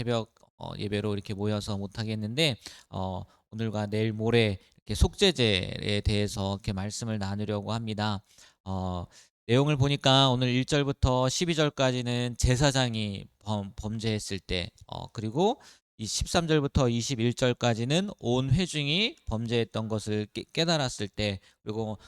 새벽 예배로 이렇게 모여서 못 하겠는데 오늘과 내일 모레 이렇게 속죄제에 대해서 이렇게 말씀을 나누려고 합니다. 어 내용을 보니까 오늘 1 절부터 12 절까지는 제사장이 범죄했을 때, 그리고 이 13 절부터 21 절까지는 온 회중이 범죄했던 것을 깨달았을 때, 그리고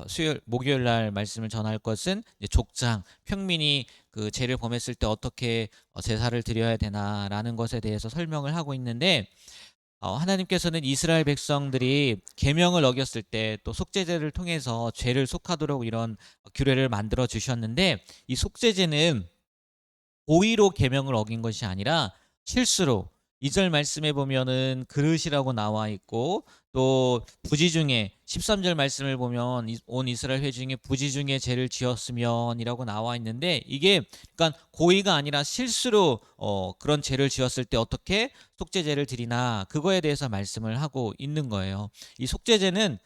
수요일 목요일 날 말씀을 전할 것은 이제 족장 평민이 그 죄를 범했을 때 어떻게 제사를 드려야 되나라는 것에 대해서 설명을 하고 있는데, 하나님께서는 이스라엘 백성들이 계명을 어겼을 때 또 속죄제를 통해서 죄를 속하도록 이런 규례를 만들어 주셨는데, 이 속죄제는 고의로 계명을 어긴 것이 아니라 실수로, 2절 말씀에 보면은 그릇이라고 나와 있고, 또 부지 중에 13절 말씀을 보면 온 이스라엘 회중이 부지 중에 죄를 지었으면이라고 나와 있는데, 이게 그러니까 고의가 아니라 실수로 그런 죄를 지었을 때 어떻게 속죄제를 드리나, 그거에 대해서 말씀을 하고 있는 거예요. 이 속죄제는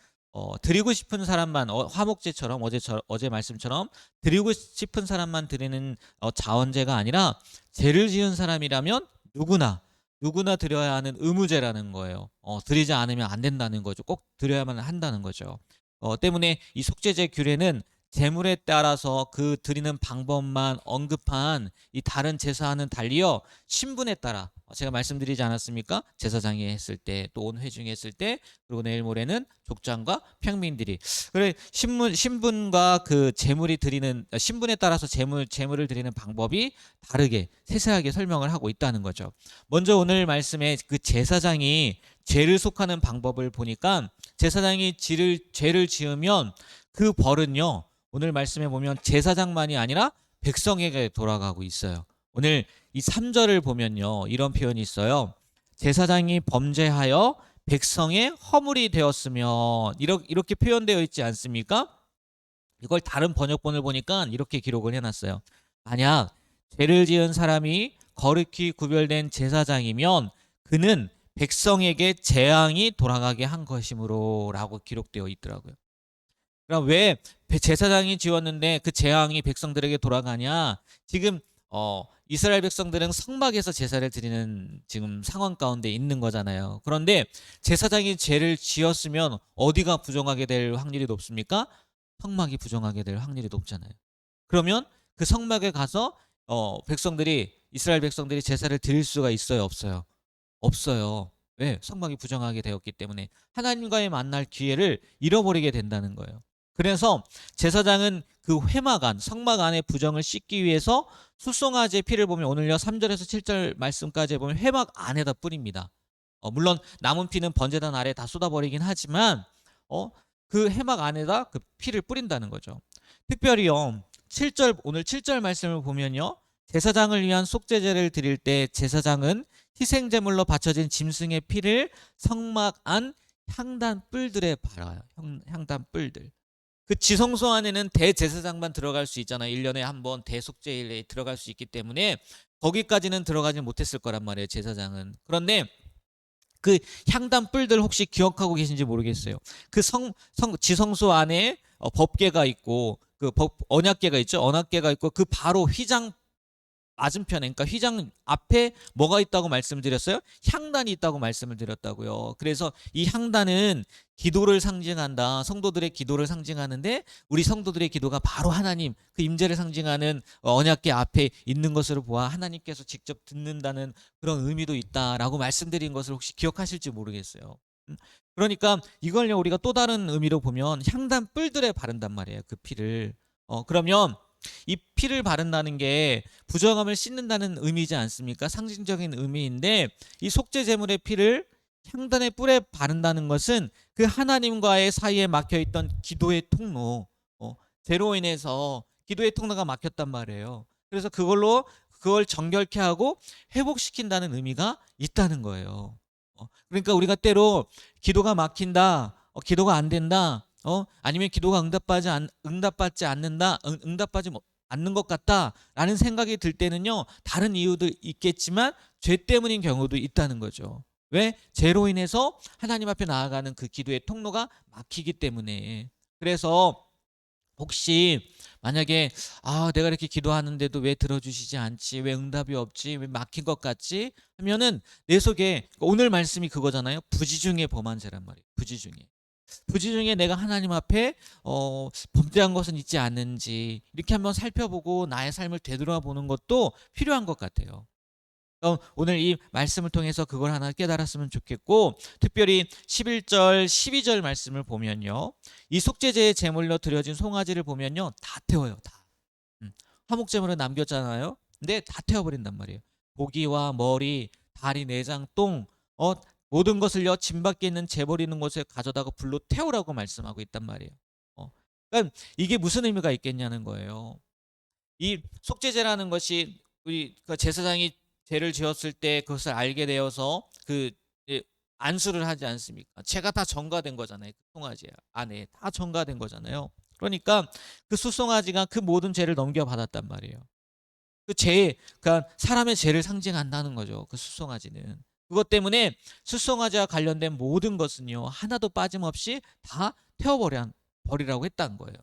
드리고 싶은 사람만, 화목제처럼 어제 말씀처럼 드리고 싶은 사람만 드리는 자원제가 아니라, 죄를 지은 사람이라면 누구나 드려야 하는 의무제라는 거예요. 드리지 않으면 안 된다는 거죠. 꼭 드려야만 한다는 거죠. 때문에 이 속죄제 규례는 제물에 따라서 그 드리는 방법만 언급한 이 다른 제사와는 달리요, 신분에 따라, 제가 말씀드리지 않았습니까? 제사장이 했을 때, 또 온 회중이 했을 때, 그리고 내일 모레는 족장과 평민들이. 그래, 신분과 그 제물이 드리는, 신분에 따라서 제물을 드리는 방법이 다르게 세세하게 설명을 하고 있다는 거죠. 먼저 오늘 말씀에 그 제사장이 죄를 속하는 방법을 보니까, 제사장이 죄를 지으면 그 벌은요, 오늘 말씀에 보면 제사장만이 아니라 백성에게 돌아가고 있어요. 오늘 이 3절을 보면요, 이런 표현이 있어요. 제사장이 범죄하여 백성의 허물이 되었으면, 이렇게 표현되어 있지 않습니까? 이걸 다른 번역본을 보니까 이렇게 기록을 해놨어요. 만약 죄를 지은 사람이 거룩히 구별된 제사장이면 그는 백성에게 재앙이 돌아가게 한 것이므로 라고 기록되어 있더라고요. 그럼 왜 제사장이 지었는데 그 재앙이 백성들에게 돌아가냐? 지금 이스라엘 백성들은 성막에서 제사를 드리는 지금 상황 가운데 있는 거잖아요. 그런데 제사장이 죄를 지었으면 어디가 부정하게 될 확률이 높습니까? 성막이 부정하게 될 확률이 높잖아요. 그러면 그 성막에 가서 이스라엘 백성들이 제사를 드릴 수가 있어요, 없어요? 없어요. 왜? 성막이 부정하게 되었기 때문에 하나님과의 만날 기회를 잃어버리게 된다는 거예요. 그래서 제사장은 그 회막 안, 성막 안의 부정을 씻기 위해서 수송아지의 피를 보면, 오늘요 3절에서 7절 말씀까지 보면 회막 안에다 뿌립니다. 물론 남은 피는 번제단 아래 다 쏟아버리긴 하지만 그 회막 안에다 그 피를 뿌린다는 거죠. 특별히요, 오늘 7절 말씀을 보면요, 제사장을 위한 속죄제를 드릴 때 제사장은 희생제물로 바쳐진 짐승의 피를 성막 안 향단 뿔들에 발라요. 향단 뿔들. 그 지성소 안에는 대제사장만 들어갈 수 있잖아요. 1년에 한 번 대속죄일에 들어갈 수 있기 때문에 거기까지는 들어가지 못했을 거란 말이에요, 제사장은. 그런데 그 향단 뿔들 혹시 기억하고 계신지 모르겠어요. 그 지성소 안에 법궤가 있고, 그 언약궤가 있죠. 언약궤가 있고, 그 바로 휘장 맞은편에, 그러니까 휘장 앞에 뭐가 있다고 말씀드렸어요? 향단이 있다고 말씀을 드렸다고요. 그래서 이 향단은 기도를 상징한다. 성도들의 기도를 상징하는데, 우리 성도들의 기도가 바로 하나님 그 임재를 상징하는 언약궤 앞에 있는 것으로 보아 하나님께서 직접 듣는다는 그런 의미도 있다라고 말씀드린 것을 혹시 기억하실지 모르겠어요. 그러니까 이걸요, 우리가 또 다른 의미로 보면 향단 뿔들에 바른단 말이에요, 그 피를. 그러면 이 피를 바른다는 게 부정함을 씻는다는 의미지 않습니까? 상징적인 의미인데, 이 속죄 제물의 피를 향단의 뿔에 바른다는 것은 그 하나님과의 사이에 막혀있던 기도의 통로, 죄로 인해서 기도의 통로가 막혔단 말이에요. 그래서 그걸 정결케 하고 회복시킨다는 의미가 있다는 거예요. 그러니까 우리가 때로 기도가 막힌다, 기도가 안 된다, 아니면 기도가 응답받지 않는다, 응답받지 않는 것 같다라는 생각이 들 때는요, 다른 이유도 있겠지만 죄 때문인 경우도 있다는 거죠. 왜? 죄로 인해서 하나님 앞에 나아가는 그 기도의 통로가 막히기 때문에. 그래서 혹시 만약에 내가 이렇게 기도하는데도 왜 들어주시지 않지? 왜 응답이 없지? 왜 막힌 것 같지? 하면은 내 속에 오늘 말씀이 그거잖아요. 부지 중에 범한 죄란 말이에요. 부지 중에. 부지 중에 내가 하나님 앞에 범죄한 것은 있지 않는지 이렇게 한번 살펴보고 나의 삶을 되돌아보는 것도 필요한 것 같아요. 오늘 이 말씀을 통해서 그걸 하나 깨달았으면 좋겠고, 특별히 11절 12절 말씀을 보면요, 이 속죄제의 제물로 드려진 송아지를 보면요 다 태워요. 다. 화목제물은 남겼잖아요. 근데 다 태워버린단 말이에요. 고기와 머리, 다리, 내장, 똥, 어, 모든 것을요 진 밖에 있는 재버리는 곳에 가져다가 불로 태우라고 말씀하고 있단 말이에요. 그러니까 이게 무슨 의미가 있겠냐는 거예요. 이 속죄제라는 것이 우리 그 제사장이 죄를 지었을 때 그것을 알게 되어서 안수를 하지 않습니까? 죄가 다 전가된 거잖아요. 그 송아지 안에 다 전가된 거잖아요. 그러니까 그 수송아지가 그 모든 죄를 넘겨받았단 말이에요. 그러니까 사람의 죄를 상징한다는 거죠. 그 수송아지는. 그것 때문에 수송아지와 관련된 모든 것은요 하나도 빠짐없이 다 버리라고 했다는 거예요.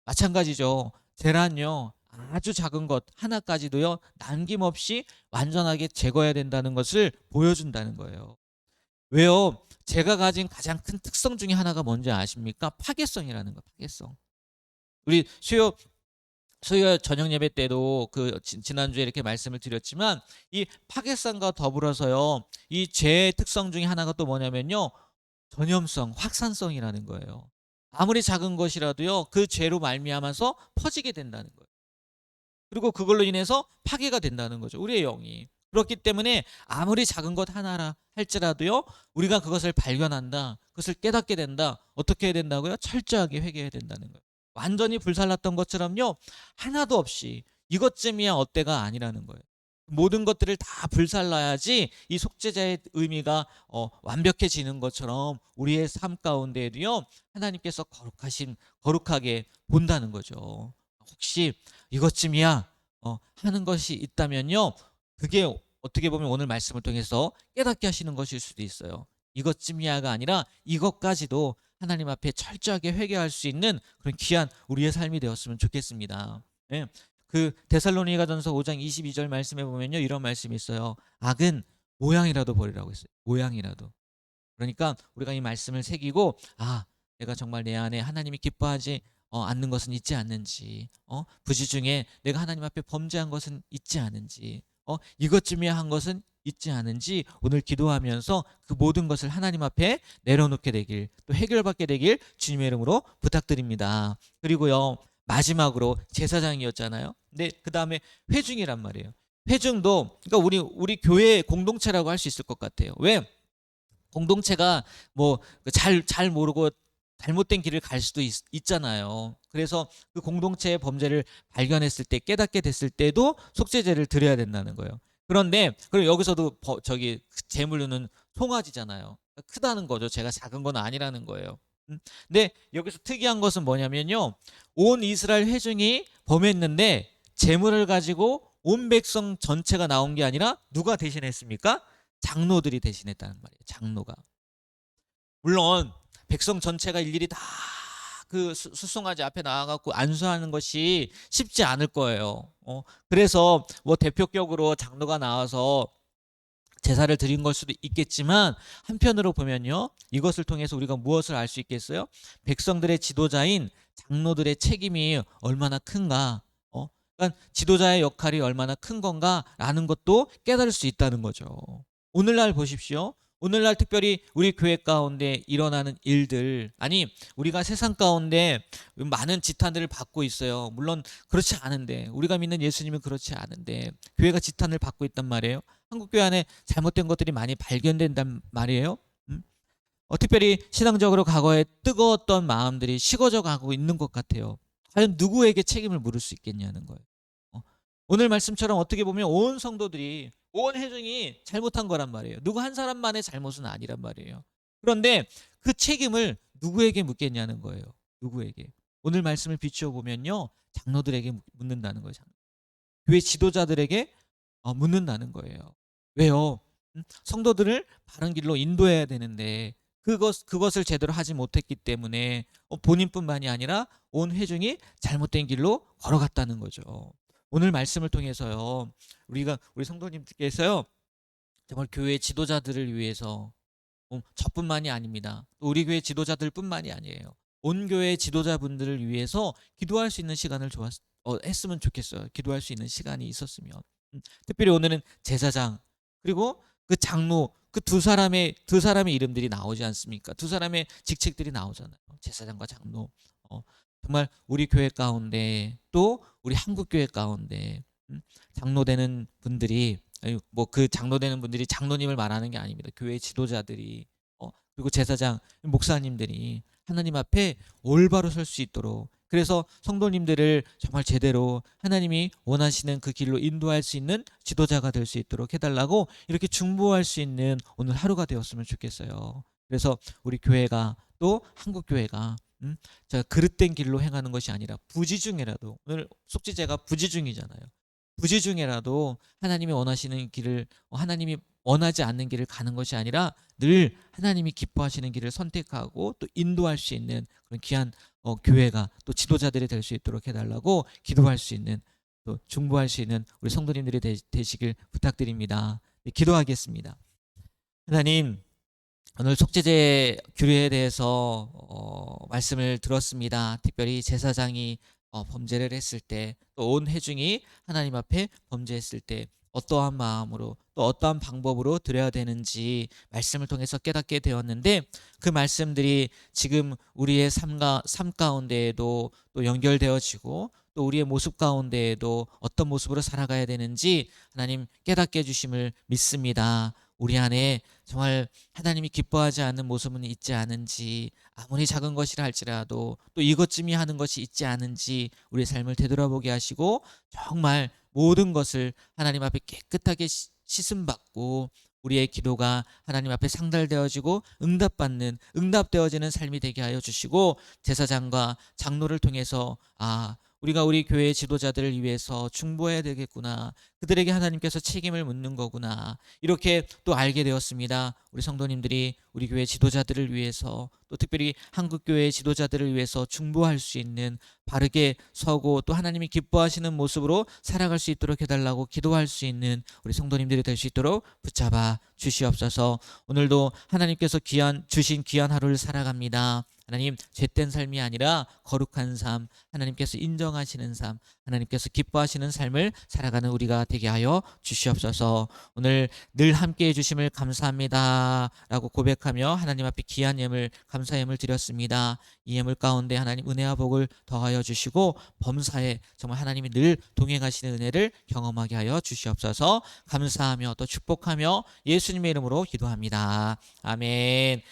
마찬가지죠. 재란요 아주 작은 것 하나까지도요 남김없이 완전하게 제거해야 된다는 것을 보여준다는 거예요. 왜요? 제가 가진 가장 큰 특성 중에 하나가 뭔지 아십니까? 파괴성이라는 거. 파괴성. 우리 수요 저녁 예배 때도 지난주에 이렇게 말씀을 드렸지만, 이 파괴성과 더불어서요 이 죄의 특성 중에 하나가 또 뭐냐면요 전염성, 확산성이라는 거예요. 아무리 작은 것이라도요 그 죄로 말미암아서 퍼지게 된다는 거예요. 그리고 그걸로 인해서 파괴가 된다는 거죠. 우리의 영이. 그렇기 때문에 아무리 작은 것 하나라 할지라도요 우리가 그것을 발견한다, 그것을 깨닫게 된다. 어떻게 해야 된다고요? 철저하게 회개해야 된다는 거예요. 완전히 불살랐던 것처럼요 하나도 없이 이것쯤이야 어때가 아니라는 거예요. 모든 것들을 다 불살라야지 이 속죄자의 의미가 완벽해지는 것처럼 우리의 삶 가운데에도요 하나님께서 거룩하게 본다는 거죠. 혹시 이것쯤이야 하는 것이 있다면요 그게 어떻게 보면 오늘 말씀을 통해서 깨닫게 하시는 것일 수도 있어요. 이것쯤이야가 아니라 이것까지도 하나님 앞에 철저하게 회개할 수 있는 그런 귀한 우리의 삶이 되었으면 좋겠습니다. 예. 그 데살로니가전서 5장 22절 말씀에 보면요 이런 말씀이 있어요. 악은 모양이라도 버리라고 했어요. 모양이라도. 그러니까 우리가 이 말씀을 새기고, 내가 정말 내 안에 하나님이 기뻐하지 않는 것은 있지 않는지, 부지 중에 내가 하나님 앞에 범죄한 것은 있지 않은지, 이것쯤이야 한 것은 있지 않은지 오늘 기도하면서 그 모든 것을 하나님 앞에 내려놓게 되길, 또 해결받게 되길 주님의 이름으로 부탁드립니다. 그리고요 마지막으로 제사장이었잖아요. 근데 그 다음에 회중이란 말이에요. 회중도 그러니까 우리 교회 공동체라고 할 수 있을 것 같아요. 왜? 공동체가 뭐 잘 모르고 잘못된 길을 갈 수도 있잖아요. 그래서 그 공동체의 범죄를 발견했을 때, 깨닫게 됐을 때도 속죄제를 드려야 된다는 거예요. 그런데 그럼 여기서도 제물로는 송아지잖아요. 크다는 거죠. 제가 작은 건 아니라는 거예요. 근데 여기서 특이한 것은 뭐냐면요, 온 이스라엘 회중이 범했는데 제물을 가지고 온 백성 전체가 나온 게 아니라 누가 대신했습니까? 장로들이 대신했다는 말이에요. 장로가. 물론 백성 전체가 일일이 다 그 수송아지 앞에 나와갖고 안수하는 것이 쉽지 않을 거예요. 그래서 뭐 대표격으로 장로가 나와서 제사를 드린 걸 수도 있겠지만, 한편으로 보면요 이것을 통해서 우리가 무엇을 알 수 있겠어요? 백성들의 지도자인 장로들의 책임이 얼마나 큰가, 그러니까 지도자의 역할이 얼마나 큰 건가라는 것도 깨달을 수 있다는 거죠. 오늘날 보십시오. 오늘날 특별히 우리 교회 가운데 일어나는 일들, 아니 우리가 세상 가운데 많은 지탄들을 받고 있어요. 물론 그렇지 않은데, 우리가 믿는 예수님은 그렇지 않은데 교회가 지탄을 받고 있단 말이에요. 한국교회 안에 잘못된 것들이 많이 발견된단 말이에요. 특별히 신앙적으로 과거에 뜨거웠던 마음들이 식어져 가고 있는 것 같아요. 과연 누구에게 책임을 물을 수 있겠냐는 거예요. 어, 오늘 말씀처럼 어떻게 보면 온 성도들이, 온 회중이 잘못한 거란 말이에요. 누구 한 사람만의 잘못은 아니란 말이에요. 그런데 그 책임을 누구에게 묻겠냐는 거예요. 누구에게. 오늘 말씀을 비추어 보면요 장로들에게 묻는다는 거예요. 교회 지도자들에게 묻는다는 거예요. 왜요? 성도들을 바른 길로 인도해야 되는데 그것을 제대로 하지 못했기 때문에 본인뿐만이 아니라 온 회중이 잘못된 길로 걸어갔다는 거죠. 오늘 말씀을 통해서요. 우리 성도님들께서요. 정말 교회 지도자들을 위해서 저뿐만이 아닙니다. 또 우리 교회 지도자들뿐만이 아니에요. 온 교회 지도자분들을 위해서 기도할 수 있는 시간을 했으면 좋겠어요. 기도할 수 있는 시간이 있었으면. 특별히 오늘은 제사장 그리고 그 장로 그 두 사람의 이름들이 나오지 않습니까? 두 사람의 직책들이 나오잖아요. 제사장과 장로. 정말 우리 교회 가운데 또 우리 한국 교회 가운데 장로 되는 분들이 뭐 그 장로 되는 분들이 장로님을 말하는 게 아닙니다. 교회 지도자들이 그리고 제사장 목사님들이 하나님 앞에 올바로 설 수 있도록 그래서 성도님들을 정말 제대로 하나님이 원하시는 그 길로 인도할 수 있는 지도자가 될 수 있도록 해달라고 이렇게 중보할 수 있는 오늘 하루가 되었으면 좋겠어요. 그래서 우리 교회가 또 한국 교회가 자 그릇된 길로 행하는 것이 아니라 부지 중에라도 오늘 속죄제가 부지 중이잖아요. 부지 중에라도 하나님이 원하시는 길을 하나님이 원하지 않는 길을 가는 것이 아니라 늘 하나님이 기뻐하시는 길을 선택하고 또 인도할 수 있는 그런 귀한 교회가 또 지도자들이 될 수 있도록 해달라고 기도할 수 있는 또 중보할 수 있는 우리 성도님들이 되시길 부탁드립니다. 네, 기도하겠습니다. 하나님 오늘 속죄제 규례에 대해서 말씀을 들었습니다. 특별히 제사장이 범죄를 했을 때 또 온 회중이 하나님 앞에 범죄했을 때 어떠한 마음으로 또 어떠한 방법으로 드려야 되는지 말씀을 통해서 깨닫게 되었는데 그 말씀들이 지금 우리의 삶 가운데에도 또 연결되어지고 또 우리의 모습 가운데에도 어떤 모습으로 살아가야 되는지 하나님 깨닫게 해주심을 믿습니다. 우리 안에 정말 하나님이 기뻐하지 않는 모습은 있지 않은지 아무리 작은 것이라 할지라도 또 이것쯤이 하는 것이 있지 않은지 우리의 삶을 되돌아보게 하시고 정말 모든 것을 하나님 앞에 깨끗하게 씻음받고 우리의 기도가 하나님 앞에 상달되어지고 응답되어지는 삶이 되게 하여 주시고 제사장과 장로를 통해서 우리가 우리 교회의 지도자들을 위해서 중보해야 되겠구나. 그들에게 하나님께서 책임을 묻는 거구나. 이렇게 또 알게 되었습니다. 우리 성도님들이 우리 교회 지도자들을 위해서 또 특별히 한국교회의 지도자들을 위해서 중보할 수 있는 바르게 서고 또 하나님이 기뻐하시는 모습으로 살아갈 수 있도록 해달라고 기도할 수 있는 우리 성도님들이 될 수 있도록 붙잡아 주시옵소서. 오늘도 하나님께서 주신 귀한 하루를 살아갑니다. 하나님 죄된 삶이 아니라 거룩한 삶 하나님께서 인정하시는 삶 하나님께서 기뻐하시는 삶을 살아가는 우리가 되게 하여 주시옵소서. 오늘 늘 함께해 주심을 감사합니다 라고 고백하며 하나님 앞에 귀한 예물 감사 예물 드렸습니다. 이 예물 가운데 하나님 은혜와 복을 더하여 주시고 범사에 정말 하나님이 늘 동행하시는 은혜를 경험하게 하여 주시옵소서. 감사하며 또 축복하며 예수님의 이름으로 기도합니다. 아멘.